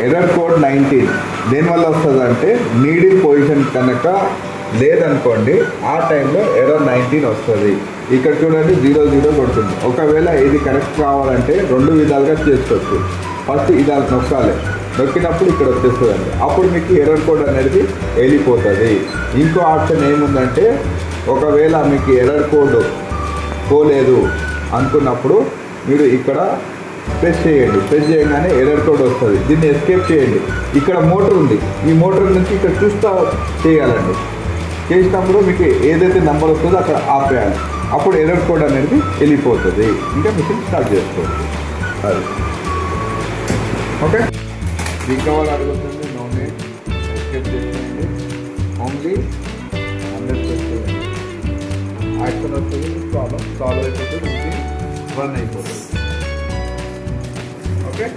Error code 19 దేనివల్ల వస్తుంది అంటే నీడిల్ పొజిషన్ కనుక లేదనుకోండి ఆ టైంలో ఎర్రర్ 19 వస్తుంది. ఇక్కడ చూడండి 00 కొడుతుంది. ఒకవేళ ఇది కరెక్ట్ కావాలంటే రెండు విధాలుగా చేసుకోవచ్చు. ఫస్ట్ ఇది నొక్కాలి, నొక్కినప్పుడు ఇక్కడ వచ్చేస్తుందండి. అప్పుడు మీకు ఎర్రర్ కోడ్ అనేది వెళ్ళిపోతుంది. ఇంకో ఆప్షన్ ఏముందంటే ఒకవేళ మీకు ఎర్రర్ కోడ్ పోలేదు అనుకున్నప్పుడు మీరు ఇక్కడ ప్రెస్ చేయండి. ప్రెస్ చేయగానే ఎర్రర్ కోడ్ వస్తుంది. దీన్ని ఎస్కేప్ చేయండి. ఇక్కడ మోటార్ ఉంది, ఈ మోటార్ నుంచి ఇక్కడ చూస్తూ చేయాలండి. చేసినప్పుడు మీకు ఏదైతే నెంబర్ వస్తుందో అక్కడ ఆపేయాలి. అప్పుడు ఎర్రర్ కోడ్ అనేది వెళ్ళిపోతుంది. ఇంకా మిషన్ స్టార్ట్ చేసుకోవచ్చు. అది ఓకే. రికవర్ అడుగుతుంది, నో నీడ్, ఎస్కేప్ చేసేయండి. ఓన్లీ 100% యాక్షన్ వస్తుంది, ప్రాబ్లం సాల్వ్ అయిపోతుంది, రన్ అయిపోతుంది. Okay?